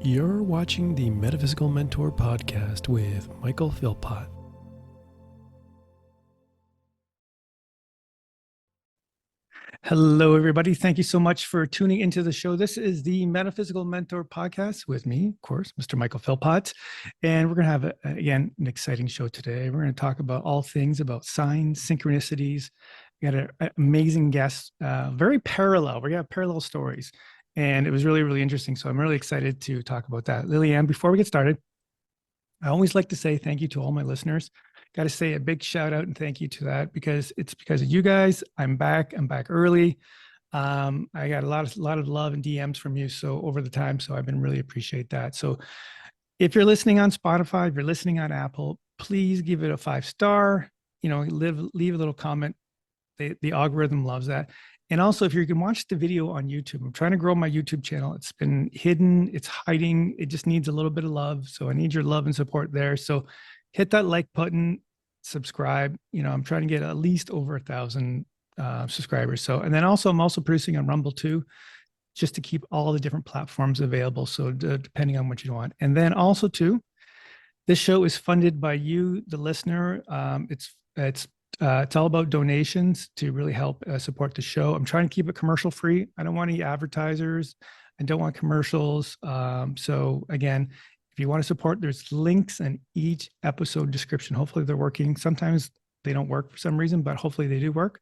You're watching the Metaphysical Mentor Podcast with Michael Philpott. Hello, everybody. Thank you so much for tuning into the show. This is the Metaphysical Mentor Podcast with me, of course, Mr. Michael Philpott. And we're going to have, again, an exciting show today. We're going to talk about all things about signs, synchronicities. We got an amazing guest, very parallel. We got parallel stories. And it was really, really interesting. So I'm really excited to talk about that. Liliane, before we get started, I always like to say thank you to all my listeners. Got to say a big shout out and thank you to that because it's because of you guys. I'm back early. I got a lot of love and DMs from you. So over the time, so I've been really appreciate that. So if you're listening on Spotify, if you're listening on Apple, please give it a 5-star, leave a little comment. The algorithm loves that. And also, if you can watch the video on YouTube, I'm trying to grow my YouTube channel. It's been hidden, it's hiding. It just needs a little bit of love. So I need your love and support there. So hit that like button, subscribe. I'm trying to get at least over 1,000 subscribers. So, and then also, I'm also producing on Rumble too, just to keep all the different platforms available. So depending on what you want. And then also too, this show is funded by you, the listener. It's all about donations to really help support the show. I'm trying to keep it commercial free. I don't want any advertisers. I don't want commercials. So again, if you want to support, there's links in each episode description. Hopefully they're working. Sometimes they don't work for some reason, but hopefully they do work.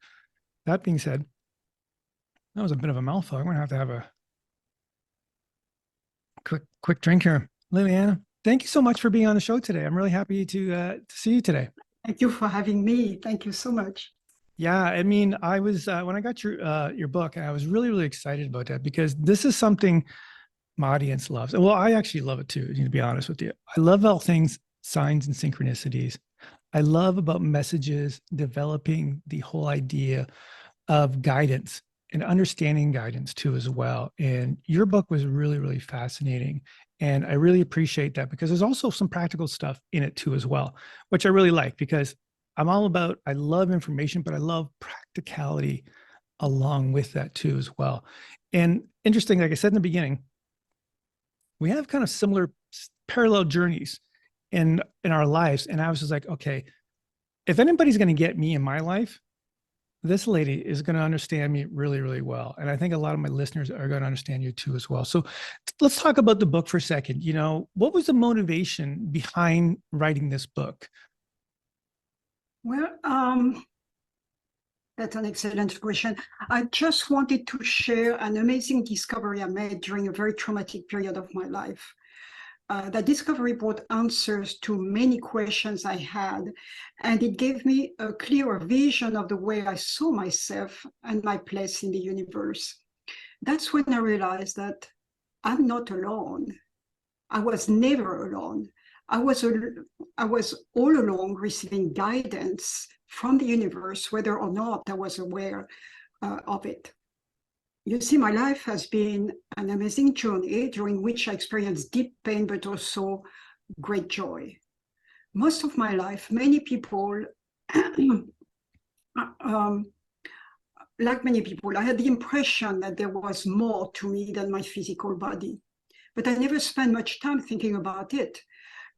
That being said, that was a bit of a mouthful. I'm going to have a quick drink here. Liliane, thank you so much for being on the show today. I'm really happy to see you today. Thank you for having me. Thank you so much. Yeah, I mean, I was when I got your book, I was really, really excited about that because this is something my audience loves. Well, I actually love it too, to be honest with you. I love all things signs and synchronicities. I love about messages, developing the whole idea of guidance and understanding guidance too as well. And your book was really, really fascinating. And I really appreciate that because there's also some practical stuff in it too as well, which I really like because I love information, but I love practicality along with that too as well. And interesting, like I said in the beginning, we have kind of similar parallel journeys in our lives. And I was just like, okay, if anybody's going to get me in my life, this lady is going to understand me really, really well. And I think a lot of my listeners are going to understand you too as well. So let's talk about the book for a second. What was the motivation behind writing this book? Well, that's an excellent question. I just wanted to share an amazing discovery I made during a very traumatic period of my life. That discovery brought answers to many questions I had, and it gave me a clearer vision of the way I saw myself and my place in the universe. That's when I realized that I'm not alone. I was never alone. I was all along receiving guidance from the universe, whether or not I was aware of it. You see, my life has been an amazing journey during which I experienced deep pain, but also great joy. Most of my life, many people, like many people, I had the impression that there was more to me than my physical body. But I never spent much time thinking about it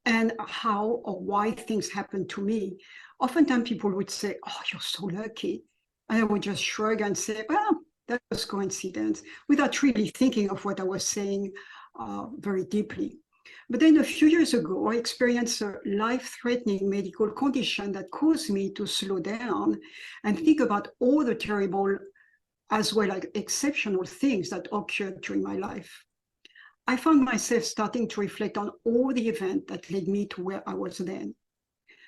and how or why things happened to me. Oftentimes people would say, "Oh, you're so lucky." And I would just shrug and say, "Well, that was coincidence," without really thinking of what I was saying very deeply. But then a few years ago, I experienced a life-threatening medical condition that caused me to slow down and think about all the terrible as well as exceptional things that occurred during my life. I found myself starting to reflect on all the events that led me to where I was then.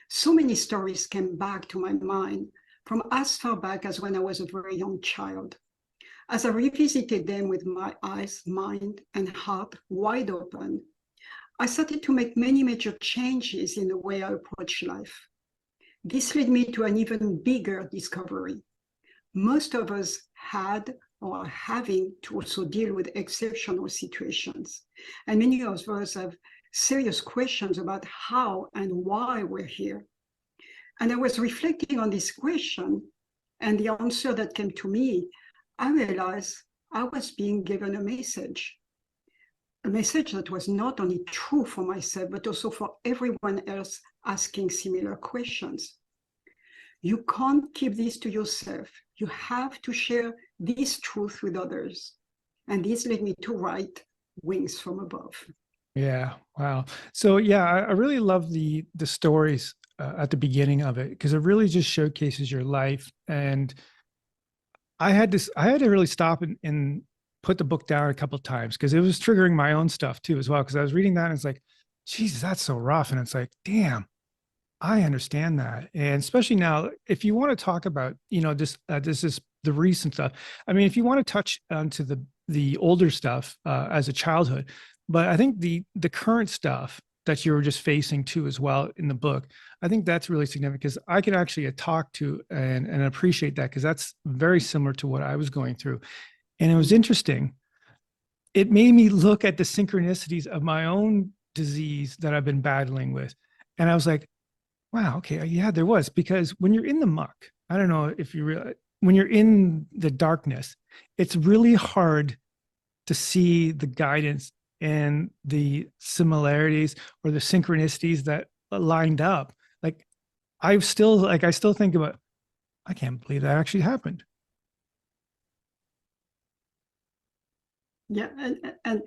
So many stories came back to my mind from as far back as when I was a very young child. As I revisited them with my eyes, mind, and heart wide open, I started to make many major changes in the way I approach life. This led me to an even bigger discovery. Most of us had or are having to also deal with exceptional situations. And many of us have serious questions about how and why we're here. And I was reflecting on this question, and the answer that came to me, I realized I was being given a message. a message that was not only true for myself, but also for everyone else asking similar questions. You can't keep this to yourself. You have to share this truth with others. And this led me to write Wings from Above. Yeah. Wow. So yeah, I really love the stories at the beginning of it, because it really just showcases your life. And I had to really stop and put the book down a couple of times, because it was triggering my own stuff too as well. Because I was reading that and it's like, Jesus, that's so rough. And it's like, damn, I understand that. And especially now, if you want to talk about, this is the recent stuff. I mean, if you want to touch onto the older stuff as a childhood, but I think the current stuff that you were just facing too as well in the book, I think that's really significant, because I can actually talk to and appreciate that, because that's very similar to what I was going through. And it was interesting. It made me look at the synchronicities of my own disease that I've been battling with. And I was like, wow, okay, yeah, there was. Because when you're in the muck, I don't know if you realize, when you're in the darkness, it's really hard to see the guidance and the similarities or the synchronicities that lined up. Like I still think about, I can't believe that actually happened. Yeah, and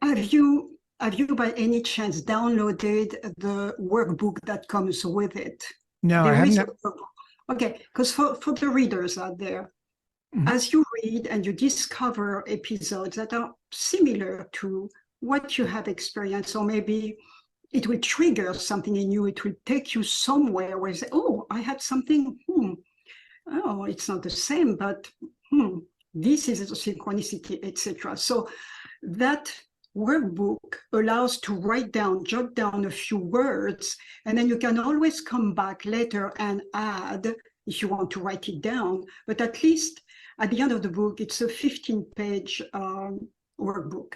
have you by any chance downloaded the workbook that comes with it? No, I There is haven't. a workbook. Okay, because for the readers out there, Mhm. as you read and you discover episodes that are similar to what you have experienced, or maybe it will trigger something in you, it will take you somewhere where you say, oh, I had something, oh, it's not the same, but this is a synchronicity, etc. So that workbook allows to write down, jot down a few words, and then you can always come back later and add if you want to write it down. But at least at the end of the book, it's a 15-page workbook.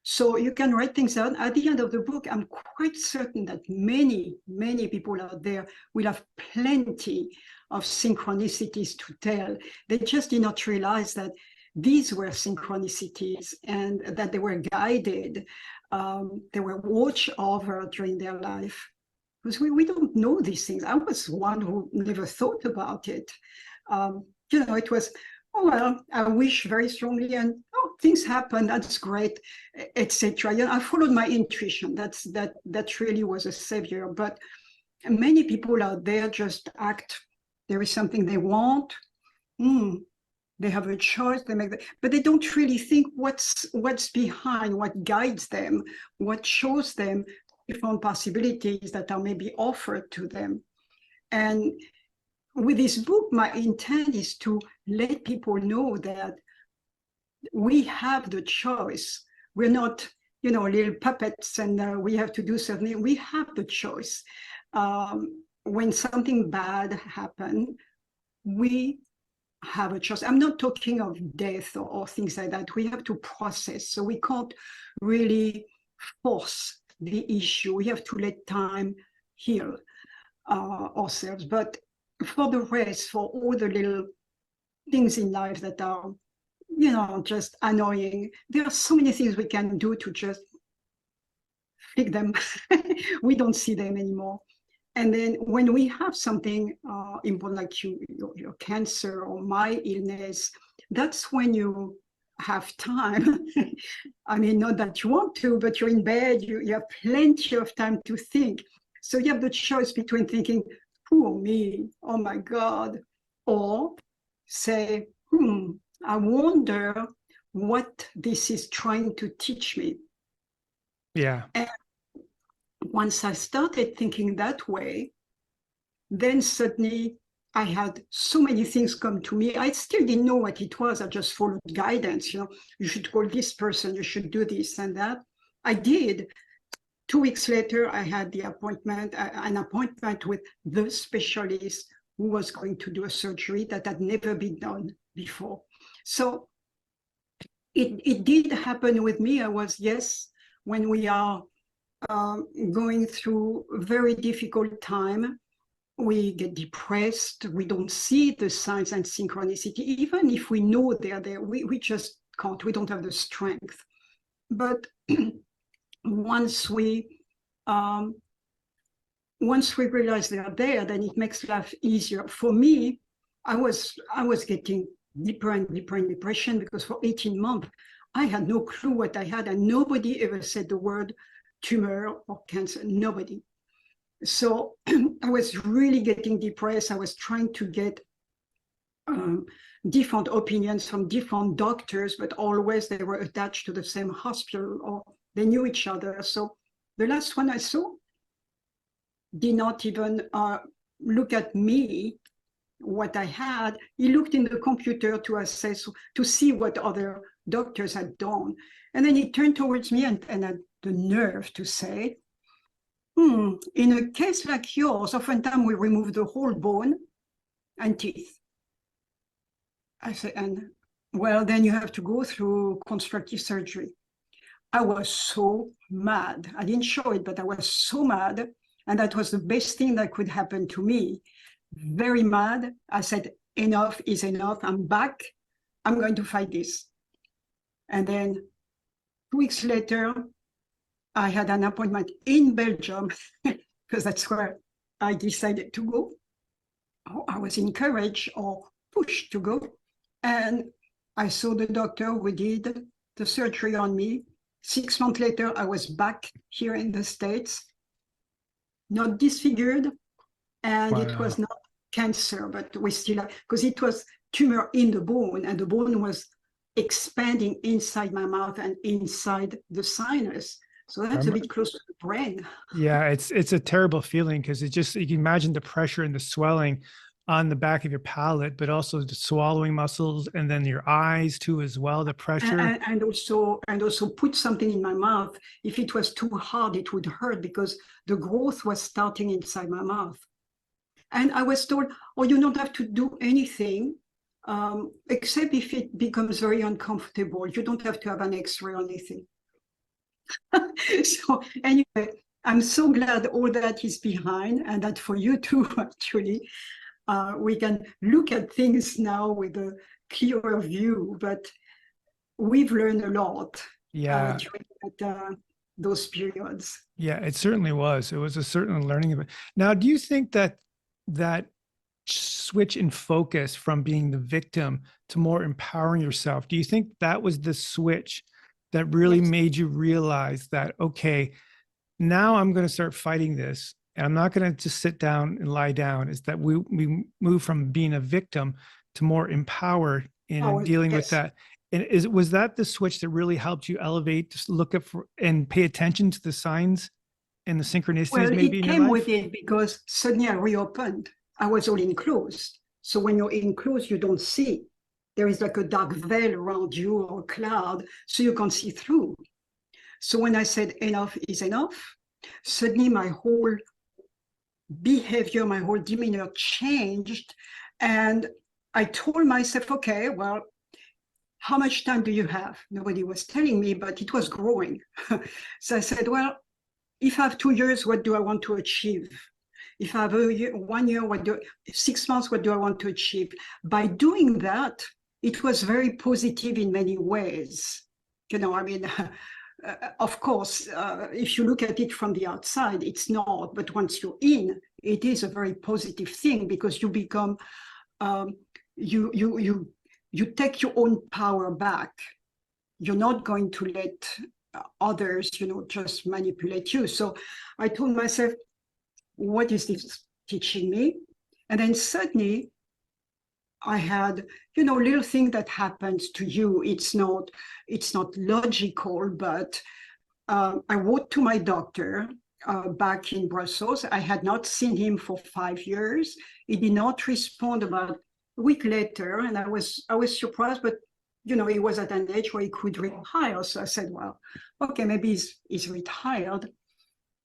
So you can write things out. At the end of the book, I'm quite certain that many, many people out there will have plenty of synchronicities to tell. They just did not realize that these were synchronicities and that they were guided, they were watched over during their life. Because we don't know these things. I was one who never thought about it. It was, oh, well, I wish very strongly, and oh, things happen, that's great, etc. I followed my intuition. That really was a savior. But many people out there just act, there is something they want, they have a choice, they make but they don't really think what's behind, what guides them, what shows them different possibilities that are maybe offered to them. And with this book, my intent is to let people know that we have the choice. We're not, little puppets, and we have to do something. We have the choice. When something bad happens, we have a choice. I'm not talking of death or things like that. We have to process. So we can't really force the issue. We have to let time heal ourselves. But for the rest, for all the little things in life that are, just annoying, there are so many things we can do to just flick them. We don't see them anymore. And then when we have something important like your cancer or my illness, that's when you have time. I mean, not that you want to, but you're in bed, you have plenty of time to think. So you have the choice between thinking, poor me, oh my God, or say, I wonder what this is trying to teach me. Yeah. And once I started thinking that way, then suddenly I had so many things come to me. I still didn't know what it was. I just followed guidance. You should call this person, you should do this and that. I did. 2 weeks later, I had an appointment with the specialist who was going to do a surgery that had never been done before. So it did happen with me. I was, yes, when we are going through a very difficult time, we get depressed, we don't see the signs and synchronicity. Even if we know they're there, we just can't, we don't have the strength. But once we um, once we realize they are there, then it makes life easier. For me, I was getting deeper and deeper in depression because for 18 months, I had no clue what I had, and nobody ever said the word tumor or cancer, nobody. So I was really getting depressed. I was trying to get um, different opinions from different doctors, but always they were attached to the same hospital or they knew each other. So the last one I saw did not even look at me, what I had. He looked in the computer to assess, to see what other doctors had done. And then he turned towards me and had the nerve to say, in a case like yours, oftentimes we remove the whole bone and teeth. I said, and well, then you have to go through constructive surgery. I was so mad. I didn't show it, but I was so mad. And that was the best thing that could happen to me. Very mad. I said, enough is enough. I'm back. I'm going to fight this. And then 2 weeks later, I had an appointment in Belgium because that's where I decided to go. I was encouraged or pushed to go. And I saw the doctor who did the surgery on me. 6 months later, I was back here in the States, not disfigured, and it was not cancer, but we still, because it was tumor in the bone, and the bone was expanding inside my mouth and inside the sinus. So that's a bit close to the brain. Yeah, it's a terrible feeling because it just, you can imagine the pressure and the swelling on the back of your palate, but also the swallowing muscles and then your eyes too as well, the pressure. And also put something in my mouth. If it was too hard, it would hurt because the growth was starting inside my mouth. And I was told, oh, you don't have to do anything except if it becomes very uncomfortable. You don't have to have an X-ray or anything. So anyway, I'm so glad all that is behind, and that for you too, actually, we can look at things now with a clearer view, but we've learned a lot during those periods. Yeah, it certainly was. It was a certain learning of it. Now, do you think that that switch in focus from being the victim to more empowering yourself, do you think that was the switch that really made you realize that, okay, now I'm going to start fighting this, and I'm not going to just sit down and lie down, is that we move from being a victim to more empowered in dealing with that? And was that the switch that really helped you elevate, just look up for and pay attention to the signs and the synchronicities maybe in your life? It came with it because suddenly I reopened. I was all enclosed. So when you're enclosed, you don't see. There is like a dark veil around you or a cloud, so you can't see through. So when I said enough is enough, suddenly my whole behavior, my whole demeanor changed. And I told myself, okay, well, how much time do you have? Nobody was telling me, but it was growing. So I said, well, if I have 2 years, what do I want to achieve? If I have 1 year, 6 months, what do I want to achieve? By doing that, it was very positive in many ways. You know, I mean, of course, if you look at it from the outside, it's not. But once you're in, it is a very positive thing because you become, you take your own power back. You're not going to let others, just manipulate you. So I told myself, what is this teaching me? And then suddenly I had, little thing that happens to you. It's not logical, but I wrote to my doctor back in Brussels. I had not seen him for 5 years. He did not respond about a week later, and I was surprised, but he was at an age where he could retire. So I said, well, okay, maybe he's retired.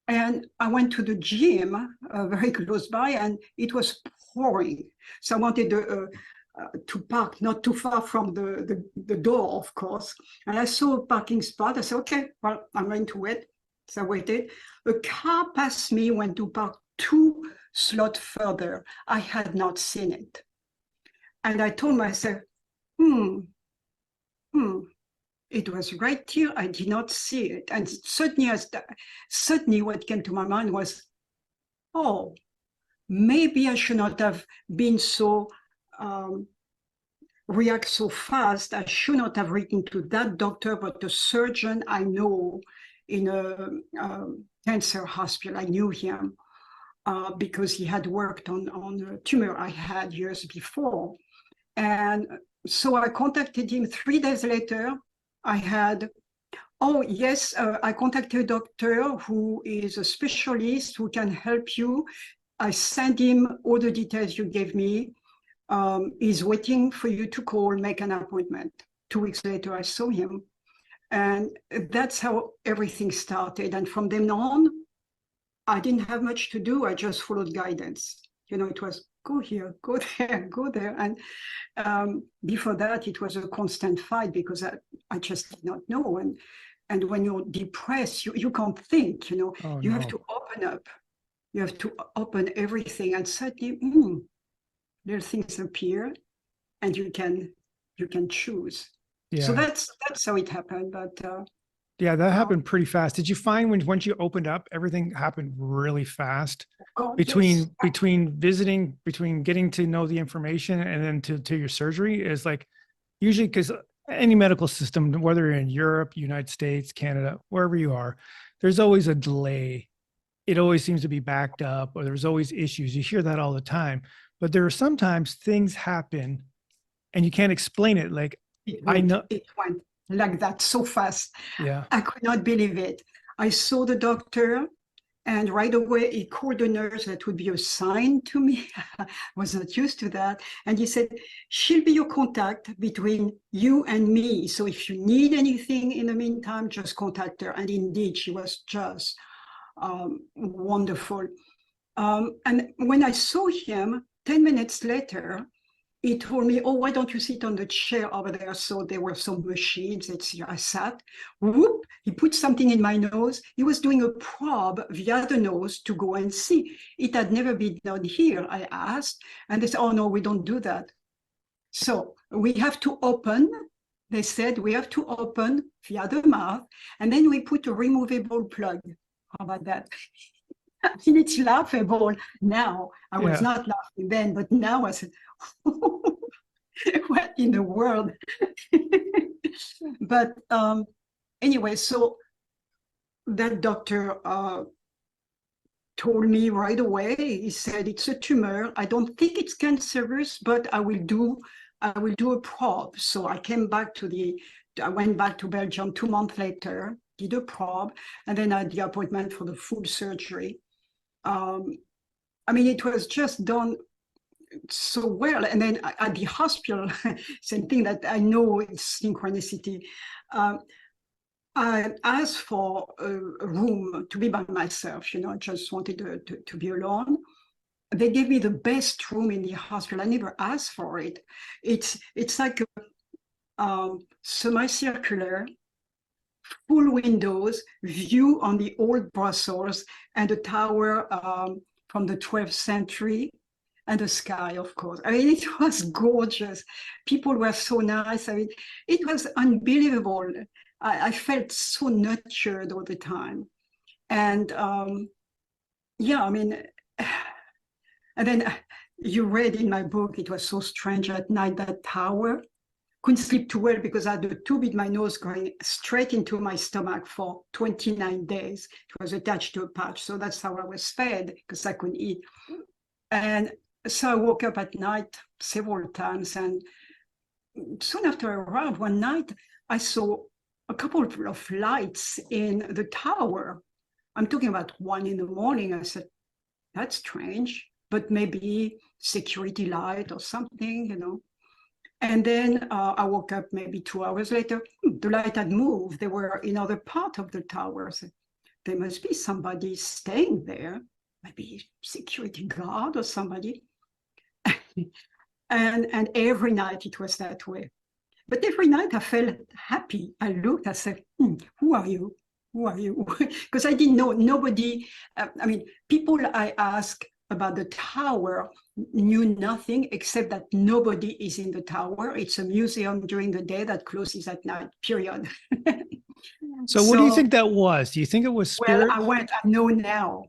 And I went to the gym very close by, and it was pouring. So I wanted to park not too far from the door, of course. And I saw a parking spot. I said, okay, well, I'm going to wait. So I waited. A car passed me, went to park 2 slots further. I had not seen it. And I told myself, It was right here. I did not see it. And suddenly what came to my mind was, oh, maybe I should not have been so, react so fast. I should not have written to that doctor, but the surgeon I know in a cancer hospital. I knew him because he had worked on a tumor I had years before. And so I contacted him 3 days later. I contacted a doctor who is a specialist who can help you. I sent him all the details you gave me. He's waiting for you to call, make an appointment. 2 weeks later, I saw him. And that's how everything started. And from then on, I didn't have much to do. I just followed guidance. It was go here, go there, go there. And before that, it was a constant fight because I just did not know. And when you're depressed, you can't think, you have to open up. You have to open everything, and suddenly, little things appear, and you can choose. Yeah. So that's how it happened. But yeah, that happened pretty fast. Did you find once you opened up, everything happened really fast between visiting, between getting to know the information and then to your surgery? Is like usually, because any medical system, whether you're in Europe, United States, Canada, wherever you are, there's always a delay. It always seems to be backed up, or there's always issues. You hear that all the time, but there are sometimes things happen and you can't explain it. Like it went like that so fast. Yeah. I could not believe it. I saw the doctor, and right away he called the nurse that would be assigned to me. I was not used to that. And he said, she'll be your contact between you and me. So if you need anything in the meantime, just contact her. And indeed, she was just wonderful. And when I saw him 10 minutes later, he told me, oh, why don't you sit on the chair over there? So there were some machines. I sat. Whoop, he put something in my nose. He was doing a probe via the nose to go and see. It had never been done here. I asked, and they said, oh, no, we don't do that. So we have to open. They said we have to open via the mouth, and then we put a removable plug. How about that? I mean, it's laughable now. I was not laughing then, but now I said, what in the world? But anyway, so that doctor told me right away. He said, it's a tumor. I don't think it's cancerous, but I will do a probe. So I went back to Belgium 2 months later, did a probe, and then I had the appointment for the full surgery. I mean, it was just done so well. And then at the hospital, same thing that I know it's synchronicity. I asked for a room to be by myself, I just wanted to be alone. They gave me the best room in the hospital. I never asked for it. It's like a semicircular, full windows, view on the old Brussels and the tower from the 12th century, and the sky, of course. I mean, it was gorgeous. People were so nice. I mean, it was unbelievable. I felt so nurtured all the time. And yeah, I mean, and then you read in my book, it was so strange at night, that tower. Couldn't sleep too well because I had a tube in my nose going straight into my stomach for 29 days. It was attached to a pouch. So that's how I was fed, because I couldn't eat. And so I woke up at night several times. And soon after I arrived one night, I saw a couple of lights in the tower. I'm talking about 1 a.m. I said, that's strange, but maybe security light or something, And then I woke up maybe 2 hours later. The light had moved. They were in other part of the tower. So there must be somebody staying there, maybe security guard or somebody. and every night it was that way. But every night I felt happy. I looked, I said, who are you? Who are you? Because I didn't know, nobody, I mean, people I asked about the tower knew nothing except that nobody is in the tower. It's a museum during the day that closes at night, period. So what do you think that was? Do you think it was Well, spirit? I know now,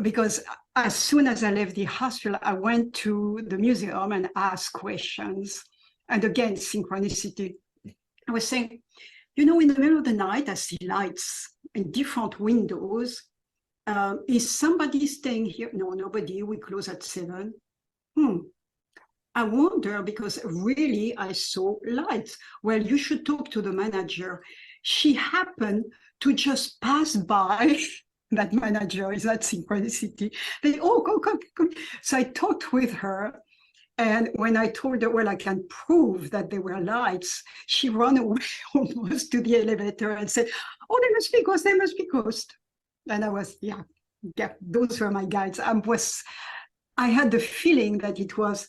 because as soon as I left the hospital, I went to the museum and asked questions. And again, synchronicity. I was saying, in the middle of the night, I see lights in different windows. Is somebody staying here? No, nobody. We close at 7. I wonder, because really I saw lights. Well, you should talk to the manager. She happened to just pass by. That manager, is that synchronicity? Come. So I talked with her. And when I told her, well, I can prove that there were lights, she ran away almost to the elevator and said, oh, they must be ghosts, they must be ghosts. And I was, yeah, those were my guides. I had the feeling that it was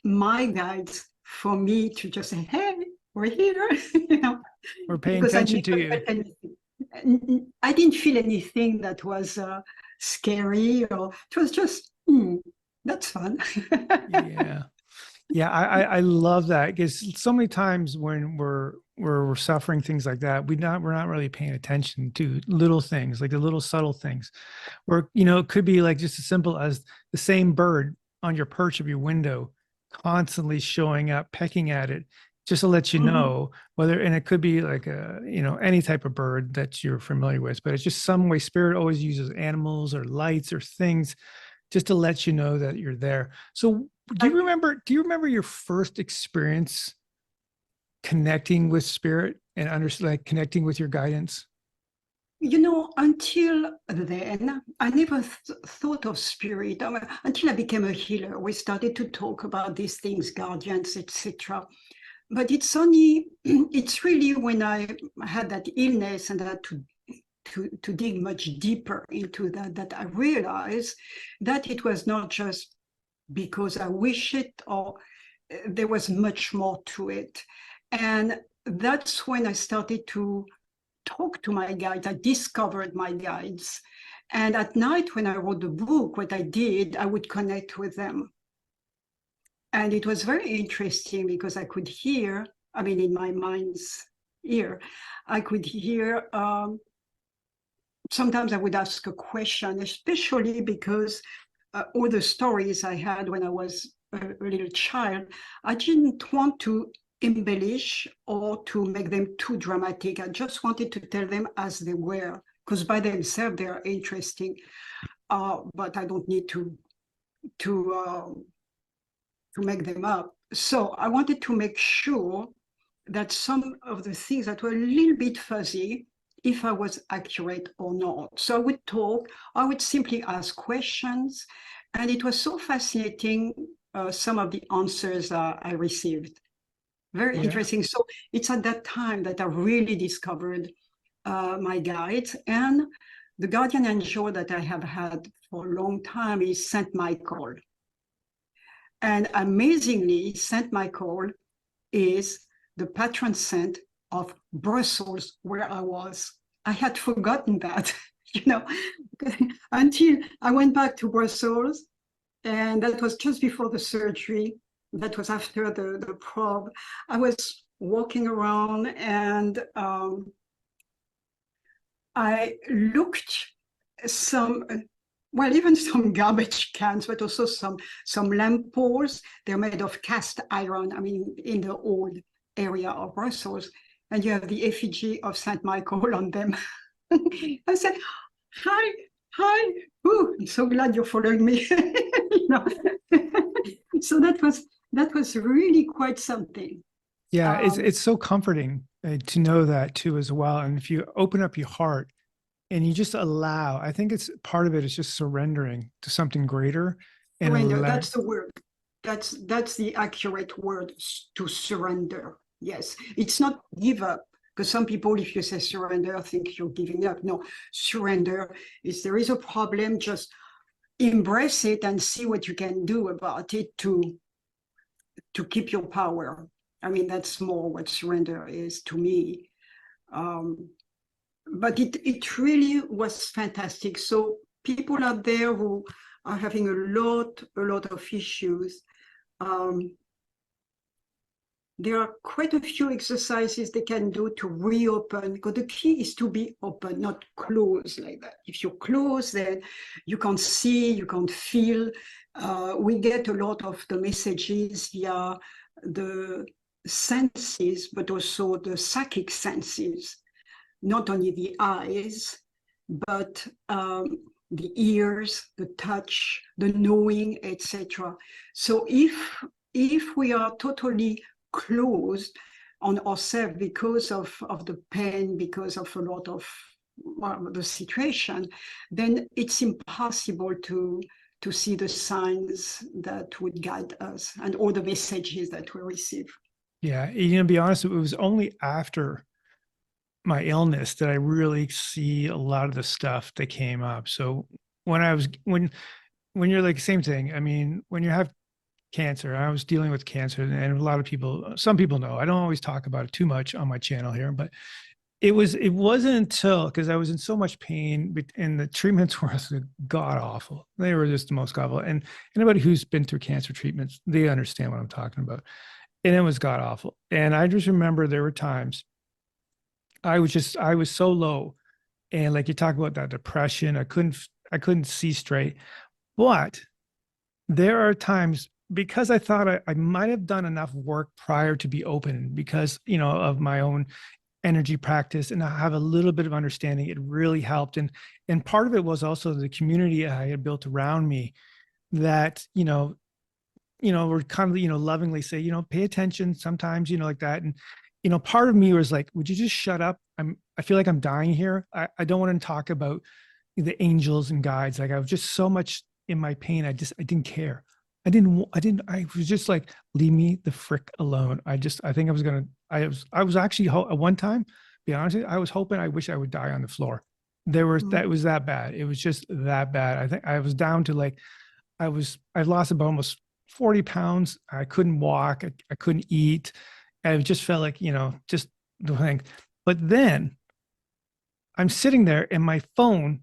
my guides for me to just say, hey, we're here, We're paying attention to you. I didn't feel anything that was scary, or it was just, that's fun. Yeah. I love that, because so many times when we're suffering things like that, we're not really paying attention to little things, like the little subtle things, or it could be like just as simple as the same bird on your perch of your window constantly showing up, pecking at it, just to let you know and it could be like any type of bird that you're familiar with, but it's just some way spirit always uses animals or lights or things just to let you know that you're there. So do you remember your first experience connecting with spirit and connecting with your guidance? Until then, I never thought of spirit. Until I became a healer, we started to talk about these things, guardians, etc. But it's really when I had that illness and had to dig much deeper into that I realized that it was not just because I wish it, or there was much more to it. And that's when I started to talk to my guides. I discovered my guides. And at night, when I wrote the book, what I did, I would connect with them. And it was very interesting because I could hear, in my mind's ear, I could hear, sometimes I would ask a question, especially because all the stories I had when I was a little child, I didn't want to embellish or to make them too dramatic. I just wanted to tell them as they were, because by themselves they are interesting, but I don't need to make them up. So I wanted to make sure that some of the things that were a little bit fuzzy, if I was accurate or not. So I would talk, I would simply ask questions, and it was so fascinating, some of the answers I received. Very interesting. So it's at that time that I really discovered my guides. And the guardian angel that I have had for a long time is Saint Michael. And amazingly, Saint Michael is the patron saint of Brussels, where I was. I had forgotten that, until I went back to Brussels, and that was just before the surgery. That was after the probe. I was walking around, and I looked even some garbage cans, but also some lamp poles. They're made of cast iron, in the old area of Brussels. And you have the effigy of Saint Michael on them. I said, hi. Ooh, I'm so glad you're following me. So that was really quite something. Yeah, it's so comforting to know that too as well. And if you open up your heart and you just allow, I think it's part of it is just surrendering to something greater. Surrender, that's the word. That's the accurate word, to surrender. Yes, it's not give up, because some people, if you say surrender, think you're giving up. No, surrender is there is a problem, just embrace it and see what you can do about it to keep your power. That's more what surrender is to me. But it really was fantastic. So people out there who are having a lot of issues, there are quite a few exercises they can do to reopen, because the key is to be open, not closed like that. If you're closed, then you can't see, you can't feel. We get a lot of the messages via the senses, but also the psychic senses, not only the eyes, but the ears, the touch, the knowing, etc. So if we are totally closed on ourselves because of the pain, because of a lot of the situation, then it's impossible to see the signs that would guide us and all the messages that we receive. Yeah, to be honest, it was only after my illness that I really see a lot of the stuff that came up. So when you're like same thing, I mean, when you have cancer, I was dealing with cancer, and a lot of people, some people know, I don't always talk about it too much on my channel here, but it wasn't until, because I was in so much pain and the treatments were god awful. They were just the most god awful. And anybody who's been through cancer treatments, they understand what I'm talking about. And it was god awful. And I just remember there were times I was so low, and like you talk about that depression, I couldn't see straight. But there are times, because I thought I might have done enough work prior to be open, because of my own energy practice, and I have a little bit of understanding, it really helped. And part of it was also the community I had built around me that would kind of lovingly say, pay attention sometimes, like that. And part of me was like, would you just shut up? I feel like I'm dying here. I don't want to talk about the angels and guides. Like, I was just so much in my pain, I didn't care. I was just like, leave me the frick alone. I think I was actually at one time, be honest with you, I was hoping, I wish I would die on the floor. That was that bad. It was just that bad. I think I was down to like, I lost about almost 40 pounds. I couldn't walk. I couldn't eat. I just felt like, just the thing. But then I'm sitting there, and my phone,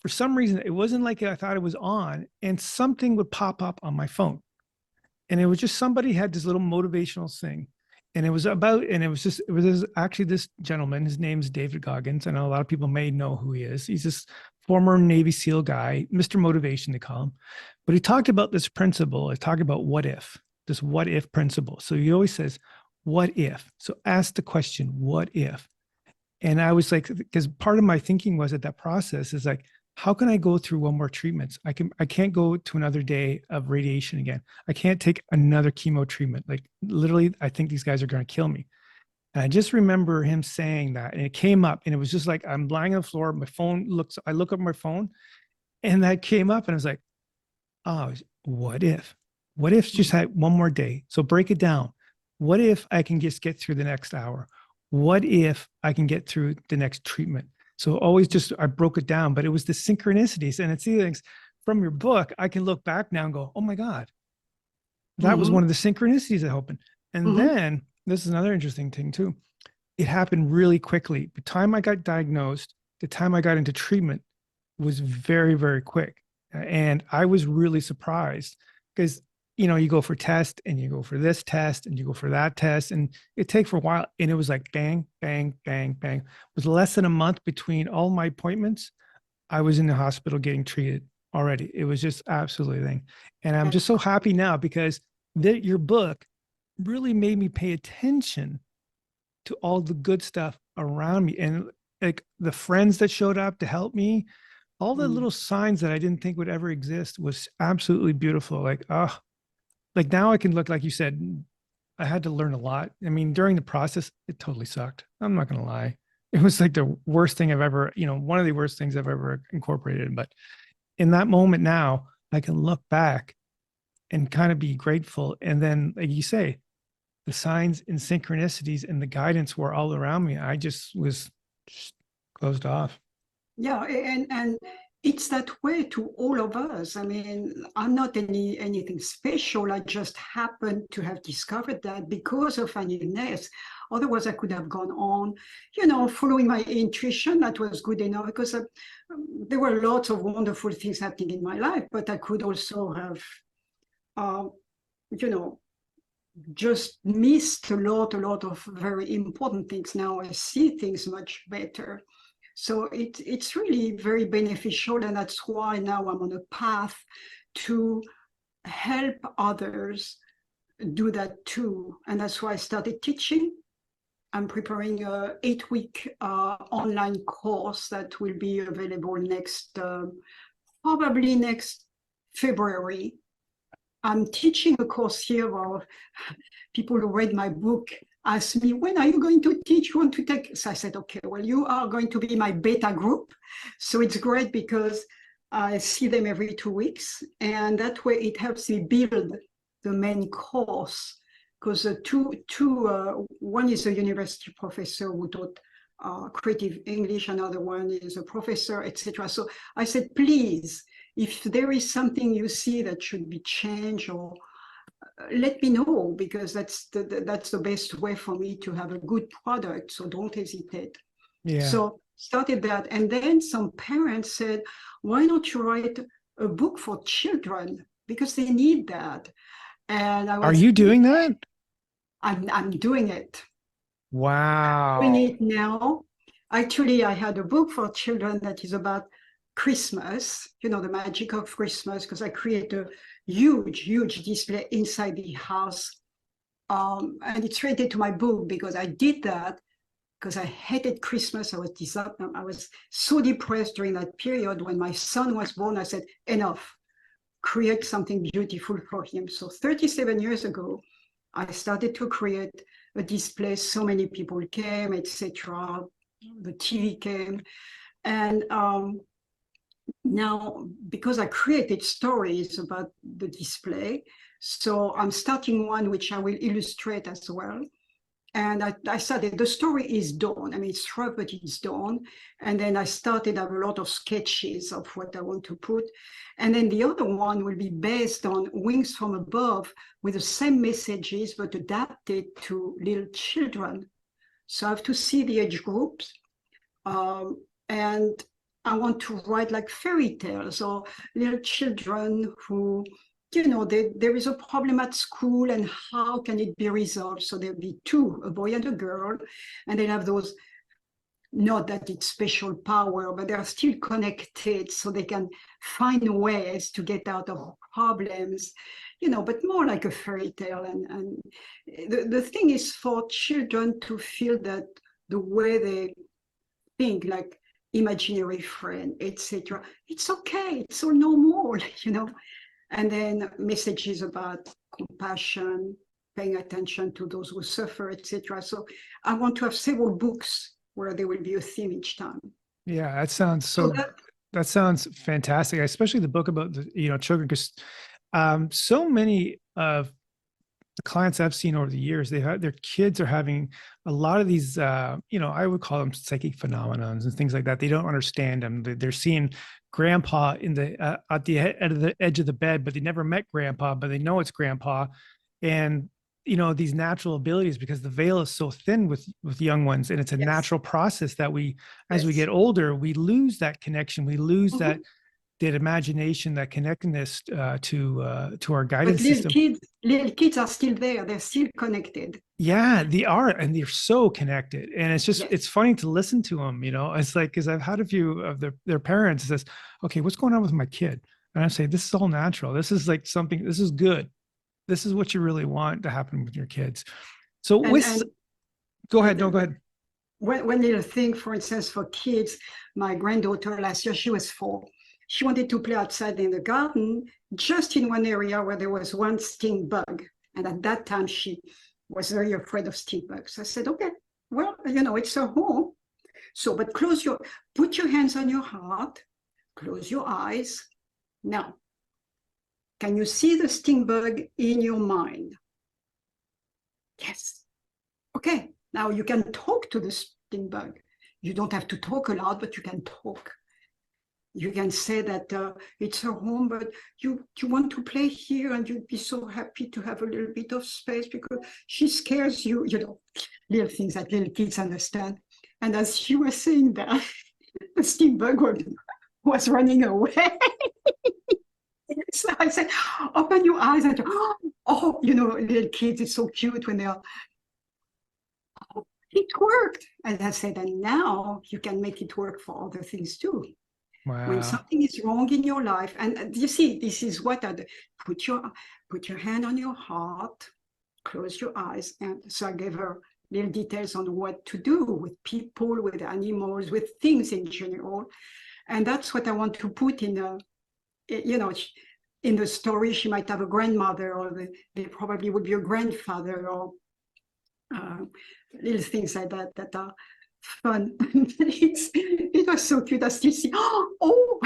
for some reason, it wasn't like I thought it was on, and something would pop up on my phone. And it was just, somebody had this little motivational thing. And it was actually this gentleman. His name's David Goggins. I know a lot of people may know who he is. He's this former Navy SEAL guy, Mr. Motivation, they call him. But he talked about this principle. He talked about this what if principle. So he always says, what if? So ask the question, what if? And I was like, because part of my thinking was, at that process, is like, how can I go through one more treatments? I can't go to another day of radiation again. I can't take another chemo treatment. Like, literally, I think these guys are going to kill me. And I just remember him saying that, and it came up, and it was just like, I'm lying on the floor. I look up my phone, and that came up, and I was like, oh, what if? What if just had one more day? So break it down. What if I can just get through the next hour? What if I can get through the next treatment? So always just, I broke it down, but it was the synchronicities. And it's the things from your book, I can look back now and go, oh my God, that was one of the synchronicities that happened. And then this is another interesting thing too. It happened really quickly. The time I got diagnosed, the time I got into treatment was very, very quick. And I was really surprised, because you go for test, and you go for this test, and you go for that test, and it takes for a while. And it was like bang, bang, bang, bang. With less than a month between all my appointments, I was in the hospital getting treated already. It was just absolutely thing. And I'm just so happy now, because your book really made me pay attention to all the good stuff around me, and like the friends that showed up to help me, all the little signs that I didn't think would ever exist was absolutely beautiful. Like, like now I can look, like you said, I had to learn a lot. I mean, during the process, it totally sucked. I'm not going to lie. It was like the worst thing I've ever, one of the worst things I've ever incorporated. But in that moment now, I can look back and kind of be grateful. And then, like you say, the signs and synchronicities and the guidance were all around me. I just was closed off. Yeah, and it's that way to all of us. I mean, I'm not anything special. I just happened to have discovered that because of an illness. Otherwise, I could have gone on, following my intuition. That was good enough because there were lots of wonderful things happening in my life, but I could also have, uh, you know, just missed a lot of very important things. Now I see things much better. So it's really very beneficial, and that's why now I'm on a path to help others do that too. And that's why I started teaching. I'm preparing a 8-week online course that will be available probably next February. I'm teaching a course here where people who read my book asked me, when are you going to teach? You want to take? So I said, okay, well, you are going to be my beta group. So it's great because I see them every 2 weeks. And that way it helps me build the main course. Because one is a university professor who taught creative English, another one is a professor, etc. So I said, please, if there is something you see that should be changed, or let me know, because that's the best way for me to have a good product. So don't hesitate. Yeah. So started that, and then some parents said, why don't you write a book for children, because they need that. And I was, Are you doing that? I'm doing it. Wow. Doing it now. Actually, I had a book for children that is about Christmas, the magic of Christmas, because I create a huge display inside the house. And it's related to my book because I did that because I hated Christmas. I was so depressed during that period. When my son was born, I said, enough, create something beautiful for him. So 37 years ago, I started to create a display. So many people came, etc. The TV came. And now, because I created stories about the display, so I'm starting one which I will illustrate as well. And I started, the story is done. I mean, it's rough, but it's done. And then I started, I have a lot of sketches of what I want to put. And then the other one will be based on Wings from Above with the same messages, but adapted to little children. So I have to see the age groups. And I want to write like fairy tales or little children who, there is a problem at school and how can it be resolved? So there'll be two, a boy and a girl, and they'll have those, not that it's special power, but they're still connected so they can find ways to get out of problems, but more like a fairy tale. And the thing is for children to feel that the way they think, like imaginary friend, etc., it's okay, it's all normal, and then messages about compassion, paying attention to those who suffer, etc. So I want to have several books where there will be a theme each time. Yeah, that sounds that sounds fantastic, especially the book about the children, because so many of the clients I've seen over the years, their kids are having a lot of these, I would call them psychic phenomenons and things like that. They don't understand them. They're seeing grandpa at the edge of the bed, but they never met grandpa, but they know it's grandpa. And, these natural abilities, because the veil is so thin with young ones, and it's a natural process that as we get older, we lose that connection. We lose that imagination, that connectedness to our guidance system. Little kids are still there. They're still connected. Yeah, they are, and they're so connected. And it's just, it's funny to listen to them. It's like, because I've had a few of their parents says, okay, what's going on with my kid? And I say, this is all natural. This is like something, this is good. This is what you really want to happen with your kids. So go ahead. No, go ahead. One little thing, for instance, for kids, my granddaughter last year, she was 4. She wanted to play outside in the garden, just in one area where there was one stink bug. And at that time, she was very afraid of stink bugs. I said, okay, well, it's her home. So, but put your hands on your heart, close your eyes. Now, can you see the stink bug in your mind? Yes. Okay, now you can talk to the stink bug. You don't have to talk aloud, but you can talk. You can say that it's her home, but you want to play here, and you'd be so happy to have a little bit of space because she scares you, little things that little kids understand. And as she was saying that, the stink bug was running away. So I said, open your eyes and oh, little kids, it's so cute when they are, oh, it worked. And I said, and now you can make it work for other things too. When Wow. something is wrong in your life, and you see, this is what I do. Put your hand on your heart, close your eyes, and so I gave her little details on what to do with people, with animals, with things in general, and that's what I want to put in in the story. She might have a grandmother, or they probably would be a grandfather, or little things like that that are fun. It was so cute. I still see, oh.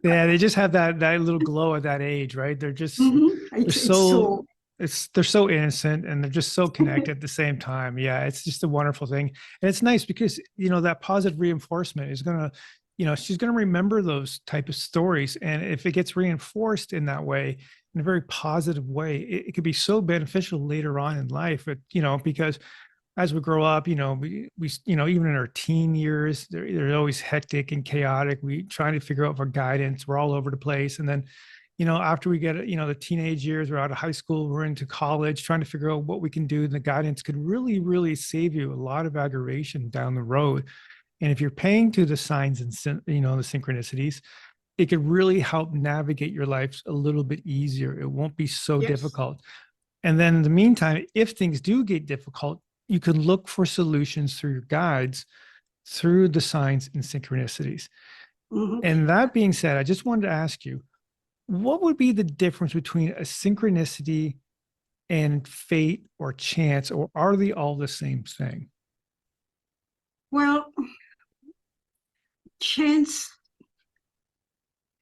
Yeah, they just have that little glow at that age, right? They're just they're It's so so, they're so innocent and they're just so connected at the same time. Yeah, it's just a wonderful thing. And it's nice because that positive reinforcement is gonna, she's gonna remember those type of stories. And if it gets reinforced in that way, in a very positive way, it could be so beneficial later on in life. But because as we grow up, even in our teen years, they're always hectic and chaotic. We trying to figure out our guidance. We're all over the place. And then, after we get, the teenage years, we're out of high school, we're into college, trying to figure out what we can do. And the guidance could really, really save you a lot of aggravation down the road. And if you're paying to the signs and, the synchronicities, it could really help navigate your life a little bit easier. It won't be so yes. difficult. And then in the meantime, if things do get difficult, you can look for solutions through your guides, through the signs and synchronicities. Mhm. And that being said, I just wanted to ask you, what would be the difference between a synchronicity and fate or chance, or are they all the same thing? Well, chance,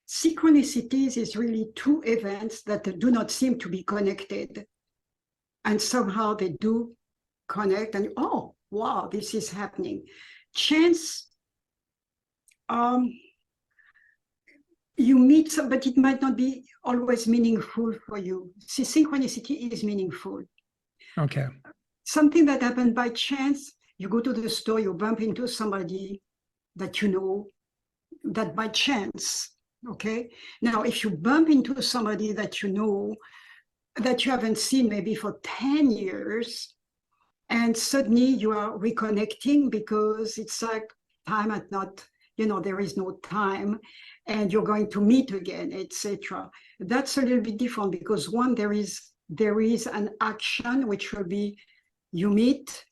synchronicities is really two events that do not seem to be connected. And somehow they do connect, and oh, wow, this is happening. Chance, um, you meet some, but it might not be always meaningful for you. See, synchronicity is meaningful. Okay. Something that happened by chance, you go to the store, you bump into somebody that you know, that by chance, okay? Now, if you bump into somebody that you know, that you haven't seen maybe for 10 years, and suddenly you are reconnecting because it's like time at not, there is no time, and you're going to meet again, etc. That's a little bit different because one, there is an action which will be, you meet,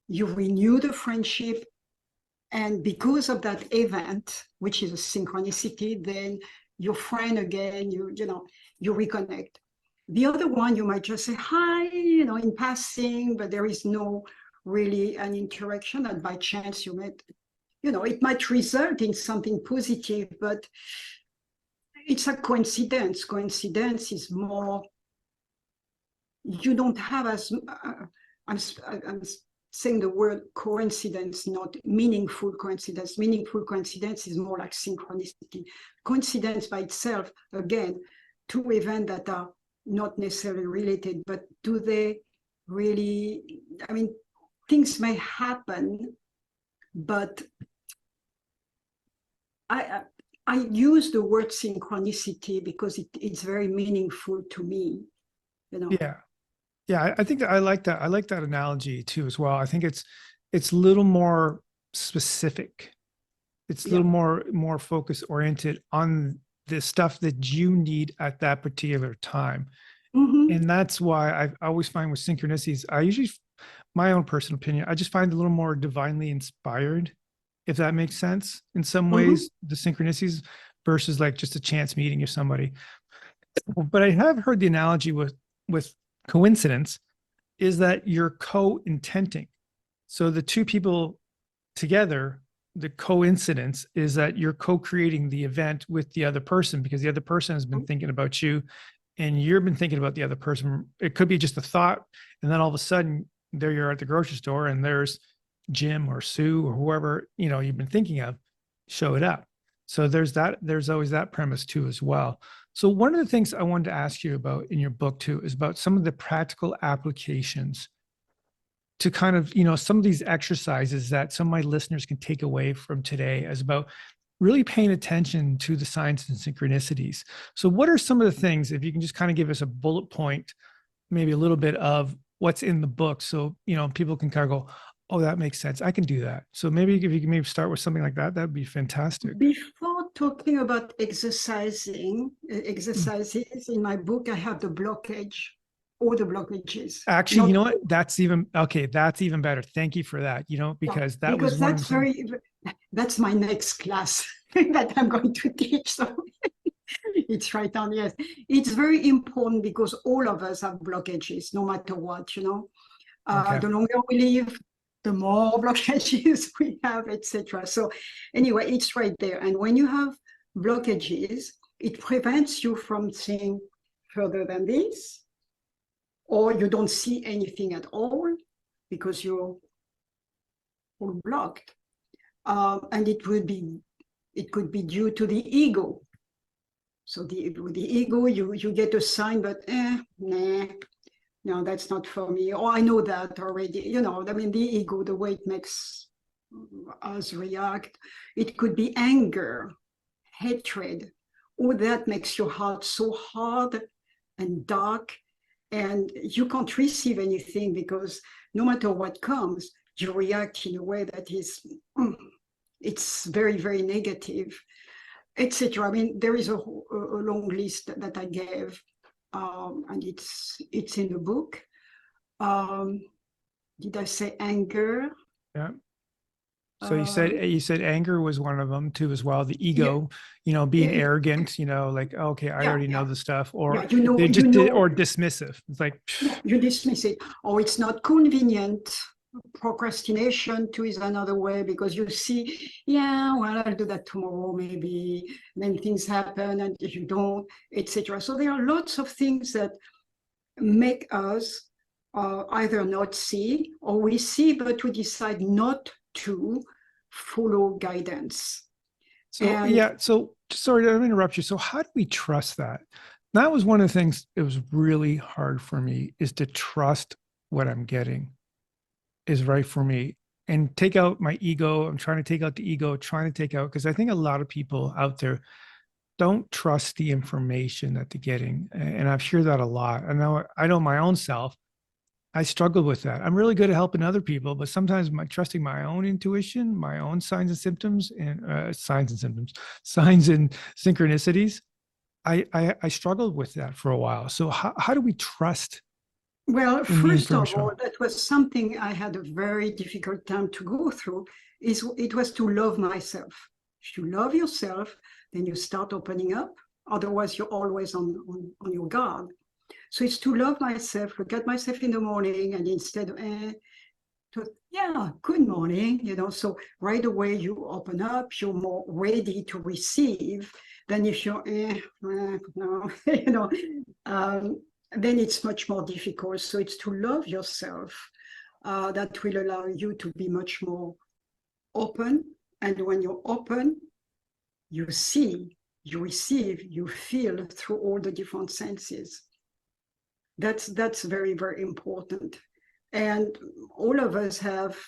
you renew the friendship, and because of that event, which is a synchronicity, then you're friend again, you reconnect. The other one, you might just say hi, in passing, but there is no really an interaction, and by chance you met, it might result in something positive, but it's a coincidence. Coincidence is more, you don't have as, I'm saying the word coincidence, not meaningful coincidence. Meaningful coincidence is more like synchronicity. Coincidence by itself, again, two events that are not necessarily related, but do they really, things may happen, but I use the word synchronicity because it's very meaningful to me, Yeah. Yeah. I think that I like that. I like that analogy too, as well. I think it's a little more specific. It's a Yeah. little more focus oriented on the stuff that you need at that particular time. Mm-hmm. And that's why I always find with synchronicities, I usually, my own personal opinion, I just find it a little more divinely inspired, if that makes sense. In some Mm-hmm. ways, the synchronicities versus like just a chance meeting of somebody. But I have heard the analogy with coincidence is that you're co-intenting. So the two people together, the coincidence is that you're co-creating the event with the other person because the other person has been thinking about you and you've been thinking about the other person. It could be just a thought, and then all of a sudden, there you're at the grocery store, and there's Jim or Sue or whoever you've been thinking of showed up. So there's always that premise too as well. So one of the things I wanted to ask you about in your book too is about some of the practical applications to kind of, some of these exercises that some of my listeners can take away from today as about really paying attention to the signs and synchronicities. So what are some of the things, if you can just kind of give us a bullet point, maybe a little bit of what's in the book, so people can kind of go, oh, that makes sense, I can do that. So maybe if you can maybe start with something like that, that'd be fantastic. Before talking about exercises in my book, I have the blockage, all the blockages. Actually, you know what? That's even better. Thank you for that. Because that was one of the that's my next class that I'm going to teach. So it's right on. Yes, it's very important because all of us have blockages, no matter what. Okay. The longer we live, the more blockages we have, etc. So anyway, it's right there. And when you have blockages, it prevents you from seeing further than this, or you don't see anything at all because you're all blocked. And it could be due to the ego. So the ego, you get a sign, but nah, no, that's not for me. Or I know that already. The ego, the way it makes us react. It could be anger, hatred. All that makes your heart so hard and dark, and you can't receive anything because no matter what comes, you react in a way that is, it's very, very negative, etc. There is a long list that I gave, and it's in the book. Did I say anger? Yeah. So you said anger was one of them too as well. The ego, being arrogant, like, okay, I already know the stuff, or they just or dismissive. It's like you dismiss it, or it's not convenient. Procrastination too is another way, because you see, well, I'll do that tomorrow maybe, then things happen and you don't, etc. So there are lots of things that make us either not see, or we see but we decide not to follow guidance. So sorry to interrupt you. So how do we trust that? That was one of the things that was really hard for me, is to trust what I'm getting is right for me, and take out my ego. I'm trying to take out the ego, because I think a lot of people out there don't trust the information that they're getting. And I've heard that a lot. I know my own self, I struggle with that. I'm really good at helping other people, but sometimes trusting my own intuition, my own signs and synchronicities, I struggled with that for a while. So how do we trust Well, in the first of information? all, that was something I had a very difficult time to go through. It was to love myself. If you love yourself, then you start opening up. Otherwise, you're always on your guard. So it's to love myself, look at myself in the morning, and instead of, good morning, so right away you open up, you're more ready to receive than if you're, no, then it's much more difficult. So it's to love yourself that will allow you to be much more open. And when you're open, you see, you receive, you feel through all the different senses. That's very, very important. And all of us have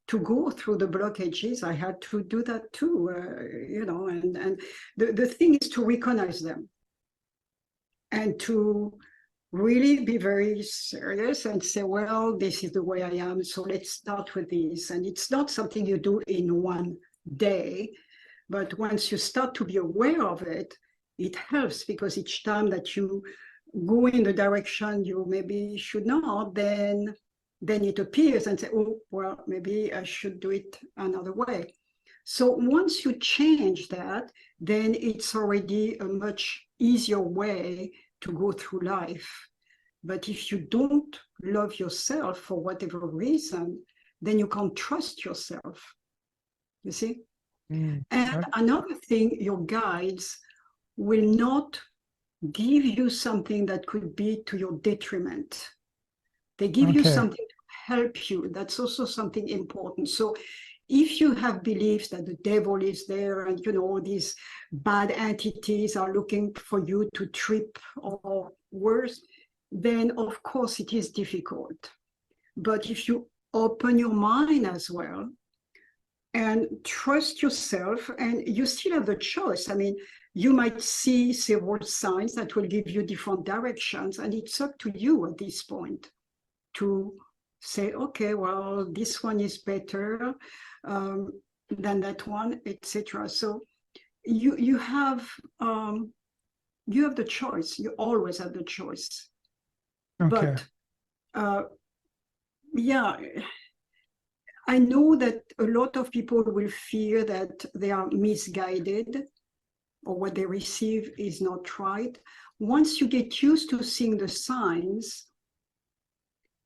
to go through the blockages. I had to do that too, and the thing is to recognize them and to really be very serious and say, well, this is the way I am, so let's start with this. And it's not something you do in one day, but once you start to be aware of it, it helps, because each time that you go in the direction you maybe should not, then it appears and say, oh, well, maybe I should do it another way. So once you change that, then it's already a much easier way to go through life. But if you don't love yourself for whatever reason, then you can't trust yourself. You see? And another thing, your guides will not give you something that could be to your detriment. They give you something to help you. That's also something important. So if you have beliefs that the devil is there and, you know, these bad entities are looking for you to trip or worse, then of course it is difficult. But if you open your mind as well and trust yourself, and you still have the choice. I mean, you might see several signs that will give you different directions, and it's up to you at this point to say, okay, well, this one is better than that one, etc. So you have the choice. You always have the choice. Okay. But yeah, I know that a lot of people will fear that they are misguided or what they receive is not right. Once you get used to seeing the signs,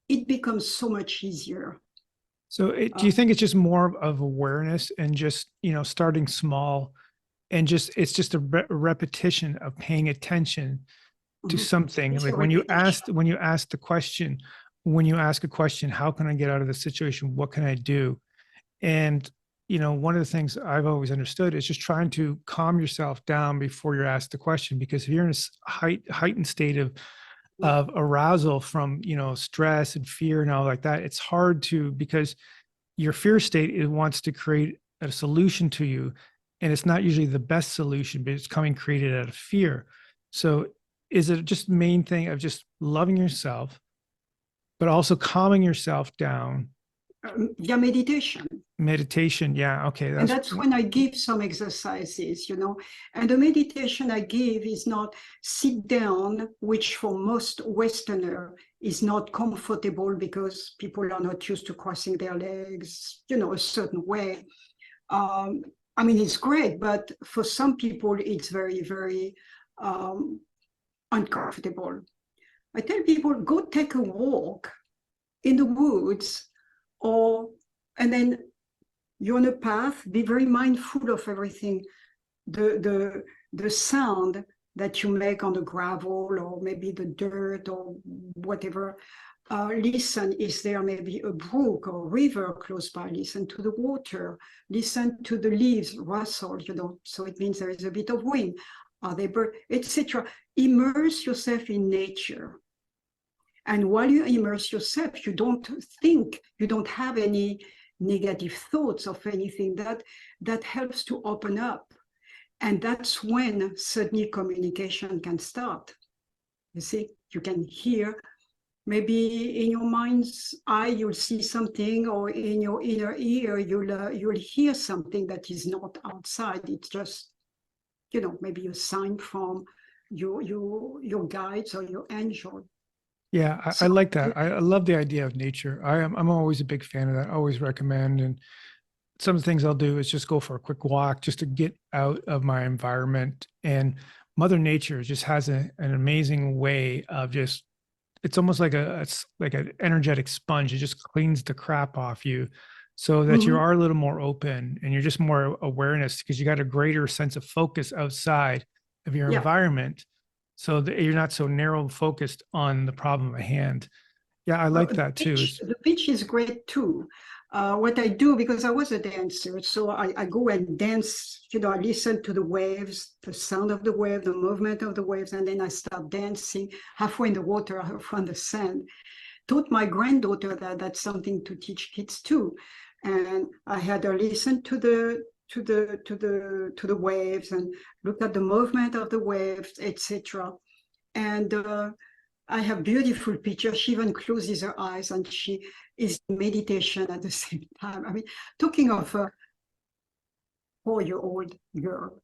it becomes so much easier. So do you think it's just more of awareness and just, you know, starting small and just, it's just a repetition of paying attention to something? It's Like a repetition. when you ask the question, when you ask a question, how can I get out of this situation? What can I do? And, you know, one of the things I've always understood is just trying to calm yourself down before you're asked the question, because if you're in a heightened state of arousal from, you know, stress and fear and all like that, it's hard to, because your fear state, it wants to create a solution to you, and it's not usually the best solution, but it's coming created out of fear. So is it just main thing of just loving yourself, but also calming yourself down? Via meditation. Meditation, yeah, okay, And that's when I give some exercises, you know. And the meditation I give is not sit down, which for most Westerner is not comfortable because people are not used to crossing their legs, you know, a certain way. I mean, it's great, but for some people, it's very, very uncomfortable. I tell people, go take a walk in the woods, and then you're on a path, be very mindful of everything, the sound that you make on the gravel or maybe the dirt or whatever. Listen, is there maybe a brook or river close by? Listen to the water, listen to the leaves rustle, you know, so it means there is a bit of wind. Are they birds, etc. Immerse yourself in nature. And while you immerse yourself, you don't think, you don't have any negative thoughts of anything. That helps to open up. And that's when suddenly communication can start. You see, you can hear, maybe in your mind's eye, you'll see something, or in your inner ear, you'll hear something that is not outside. It's just, you know, maybe a sign from your guides or your angel. Yeah, I like that. I love the idea of nature. I'm always a big fan of that. I always recommend. And some of the things I'll do is just go for a quick walk just to get out of my environment. And Mother Nature just has an amazing way of just, it's almost like it's like an energetic sponge. It just cleans the crap off you so that you are a little more open and you're just more awareness, because you got a greater sense of focus outside of your environment, so that you're not so narrow focused on the problem at hand. Yeah, I like that too. The beach is great too. What I do, because I was a dancer, so I go and dance, you know, I listen to the waves, the sound of the wave, the movement of the waves, and then I start dancing halfway in the water, halfway on the sand. Taught my granddaughter that that's something to teach kids too. And I had her listen to the waves and look at the movement of the waves, etc. And I have beautiful pictures. She even closes her eyes and she is in meditation at the same time. I mean, talking of a 4-year-old girl,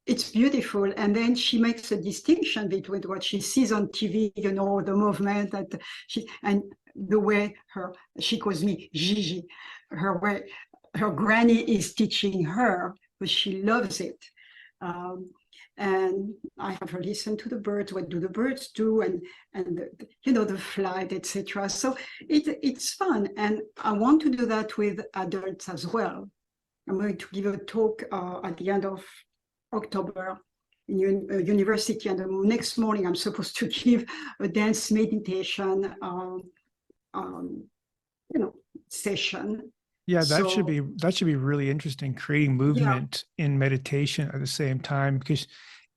it's beautiful. And then she makes a distinction between what she sees on TV, you know, the movement that and the way she calls me Gigi, her granny is teaching her, but she loves it. And I have her listen to the birds. What do the birds do? And you know, the flight, etc. So it's fun, and I want to do that with adults as well. I'm going to give a talk at the end of October in university, and the next morning I'm supposed to give a dance meditation, you know, session. Yeah, So that should be really interesting, creating yeah, movement in meditation at the same time. Because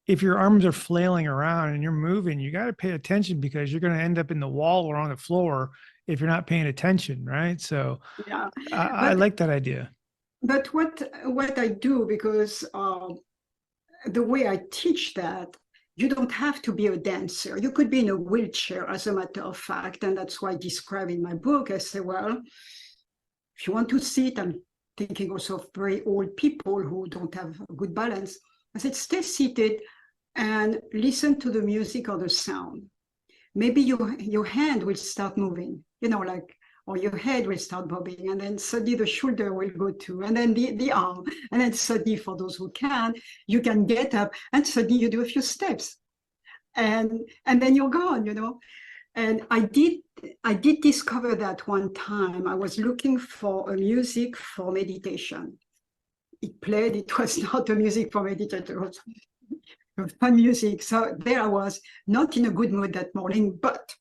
if your arms are flailing around and you're moving, you got to pay attention because you're going to end up in the wall or on the floor if you're not paying attention, right? So yeah. I But like that idea. what I do, because the way I teach that, you don't have to be a dancer. You could be in a wheelchair, as a matter of fact, and that's why I describe in my book. I say, well, if you want to sit, I'm thinking also of very old people who don't have a good balance. I said, stay seated and listen to the music or the sound. Maybe your hand will start moving, like, or your head will start bobbing, and then suddenly the shoulder will go too, and then the arm, and then suddenly, for those who can, you can get up, and suddenly you do a few steps, and then you're gone. And I did discover that one time I was looking for a music for meditation. It played, it was not a music for meditation, it was fun music. So there I was, not in a good mood that morning, but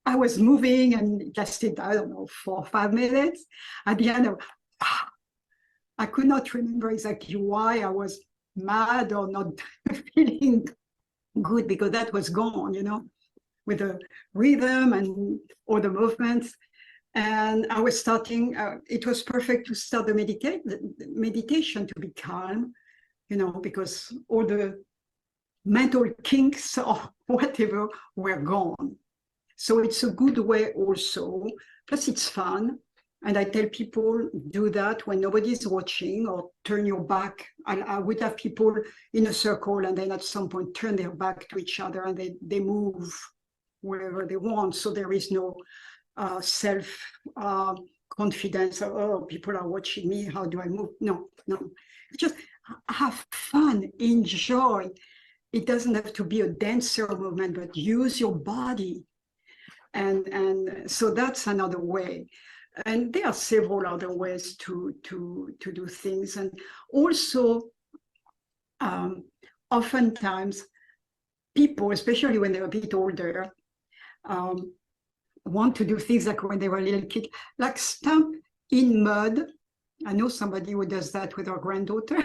I was moving, and it lasted, I don't know, 4 or 5 minutes. At the end, I could not remember exactly why I was mad or not feeling good, because that was gone, with the rhythm and all the movements. And I was starting, it was perfect to start the meditation, to be calm, because all the mental kinks or whatever were gone. So it's a good way also. Plus, it's fun. And I tell people, do that when nobody's watching, or turn your back. I would have people in a circle, and then at some point turn their back to each other, and they move wherever they want. So there is no self confidence. Oh, people are watching me. How do I move? No. Just have fun, enjoy. It doesn't have to be a dancer movement, but use your body. And so that's another way. And there are several other ways to do things. And also, oftentimes, people, especially when they're a bit older, want to do things like when they were a little kid, like stamp in mud. I know somebody who does that with her granddaughter.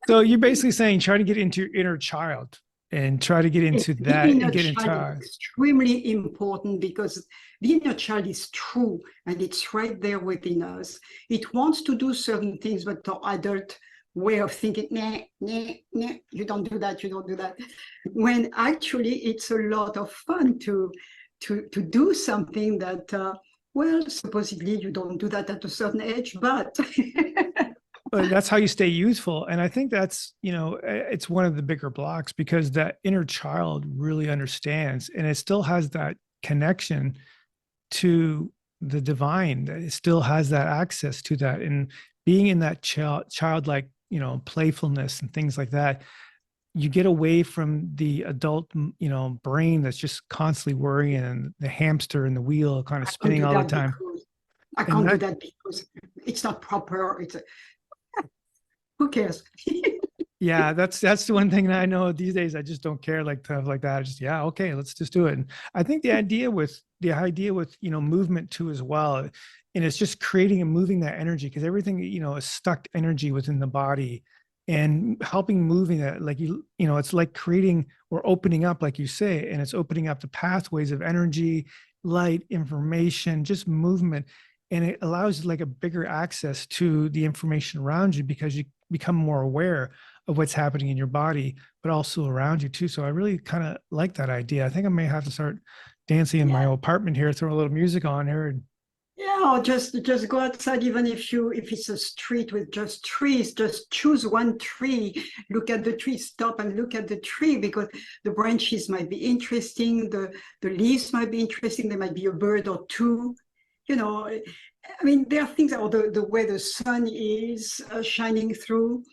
So you're basically saying try to get into your inner child and try to get into The that and inner get child is into extremely important, because the inner child is true, and it's right there within us. It wants to do certain things, but the adult way of thinking, nah, nah, nah, you don't do that, you don't do that. When actually it's a lot of fun to do something that, well, supposedly you don't do that at a certain age, but but that's how you stay youthful. And I think that's, it's one of the bigger blocks because that inner child really understands and it still has that connection to the divine, that it still has that access to that. And being in that childlike, playfulness and things like that, you get away from the adult, brain that's just constantly worrying and the hamster and the wheel kind of I can't spinning do all the that time. because I And can't do that that because it's not proper. Who cares? Yeah, that's the one thing that I know these days. I just don't care like stuff like that. I just yeah, okay, let's just do it. And I think the idea with movement too as well, and it's just creating and moving that energy because everything is stuck energy within the body, and helping moving that like it's like creating or opening up like you say, and it's opening up the pathways of energy, light, information, just movement, and it allows like a bigger access to the information around you because you become more aware of what's happening in your body, but also around you too. So I really kind of like that idea. I think I may have to start dancing in my Yeah. apartment here, throw a little music on here. And Yeah, or just go outside, even if it's a street with just trees, just choose one tree, look at the tree, stop and look at the tree, because the branches might be interesting, the leaves might be interesting, there might be a bird or two. I mean, there are things, or the way the sun is shining through.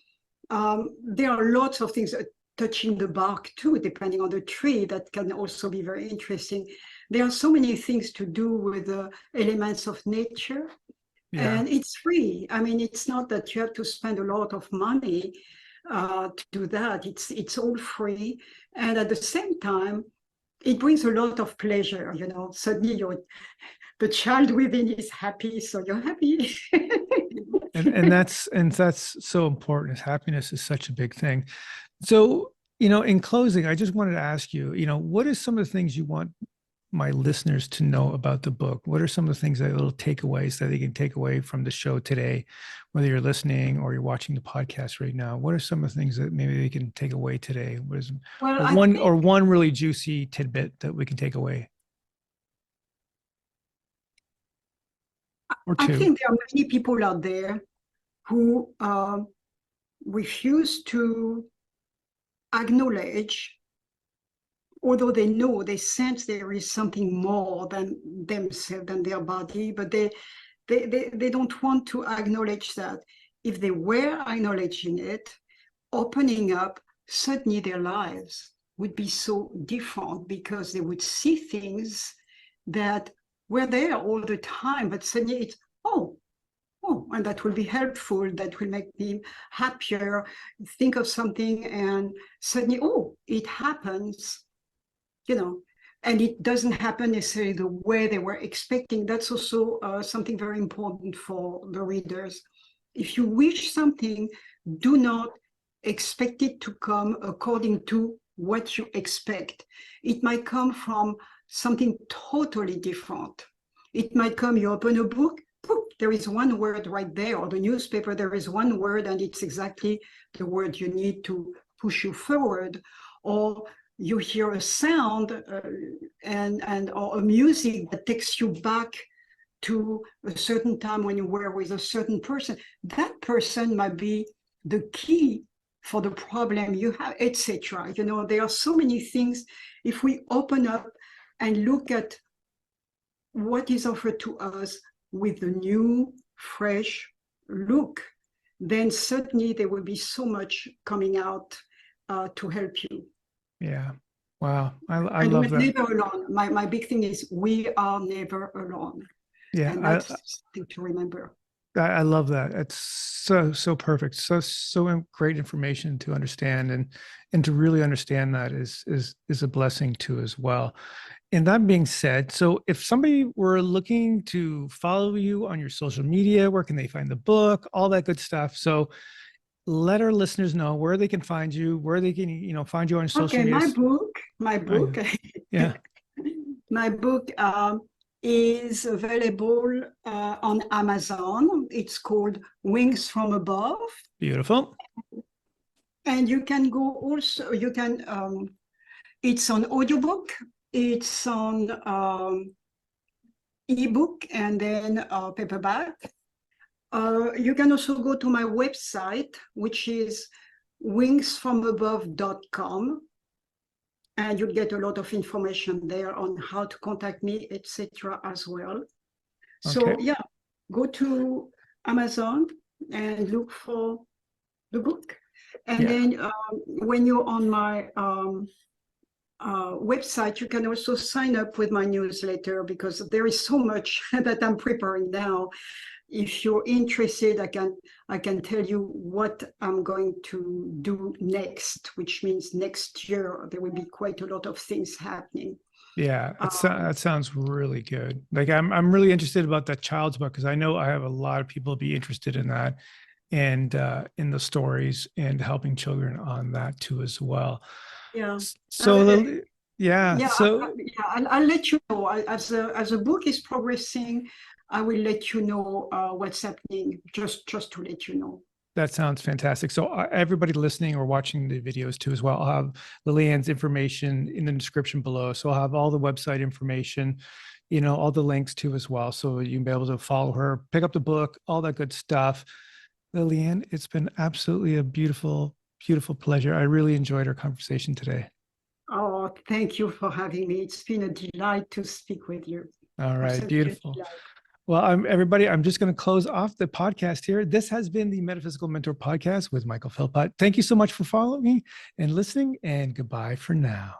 There are lots of things touching the bark too, depending on the tree, that can also be very interesting. There are so many things to do with the elements of nature, yeah, and it's free. I mean, it's not that you have to spend a lot of money to do that. It's all free, and at the same time, it brings a lot of pleasure. Suddenly the child within is happy, so you're happy. And that's so important. Happiness is such a big thing. So, in closing, I just wanted to ask you, what are some of the things you want my listeners to know about the book? What are some of the things that little takeaways that they can take away from the show today, whether you're listening or you're watching the podcast right now? What are some of the things that maybe they can take away today? What is Well, or I one think or one really juicy tidbit that we can take away? Or I two? think there are many people out there who refuse to acknowledge, although they know, they sense there is something more than themselves, than their body, but they don't want to acknowledge that. If they were acknowledging it, opening up, suddenly their lives would be so different, because they would see things that were there all the time, but suddenly it's, oh, and that will be helpful, that will make me happier, think of something, and suddenly, oh, it happens, and it doesn't happen necessarily the way they were expecting. That's also something very important for the readers. If you wish something, do not expect it to come according to what you expect. It might come from something totally different. It might come, you open a book, there is one word right there, or the newspaper, there is one word, and it's exactly the word you need to push you forward. Or you hear a sound or a music that takes you back to a certain time when you were with a certain person. That person might be the key for the problem you have, etc. There are so many things. If we open up and look at what is offered to us with the new, fresh look, then certainly there will be so much coming out to help you. Yeah. Wow. I And love we're that. never alone. My big thing is we are never alone. Yeah. And that's something to remember. I love that. It's so perfect. So great information to understand, and to really understand that is a blessing too as well. And that being said, so if somebody were looking to follow you on your social media, where can they find the book, all that good stuff? So let our listeners know where they can find you, where they can, find you on social Okay, media. my Oh, book, yeah. my book is available on Amazon. It's called Wings from Above. Beautiful. And you can go also, it's on audiobook, it's on ebook, and then paperback. You can also go to my website, which is wingsfromabove.com, and you'll get a lot of information there on how to contact me, etc. as well. So Okay. yeah, go to Amazon and look for the book. And Yeah. then when you're on my website, you can also sign up with my newsletter, because there is so much that I'm preparing now. If you're interested, I can tell you what I'm going to do next, which means next year there will be quite a lot of things happening. Yeah, that sounds really good. Like I'm really interested about that child's book, because I know I have a lot of people be interested in that, and in the stories and helping children on that too as well. Yeah. So yeah, Yeah, so I'll let you know as the book is progressing. I will let you know what's happening. Just to let you know. that sounds fantastic. So everybody listening or watching the videos too as well, I'll have Liliane's information in the description below. So I'll have all the website information, all the links too as well. So you can be able to follow her, pick up the book, all that good stuff. Liliane, it's been absolutely a beautiful, beautiful pleasure. I really enjoyed our conversation today. Oh, thank you for having me. It's been a delight to speak with you. All right, Absolutely a beautiful. delight. Well, everybody, I'm just going to close off the podcast here. This has been the Metaphysical Mentor Podcast with Michael Philpott. Thank you so much for following me and listening, and goodbye for now.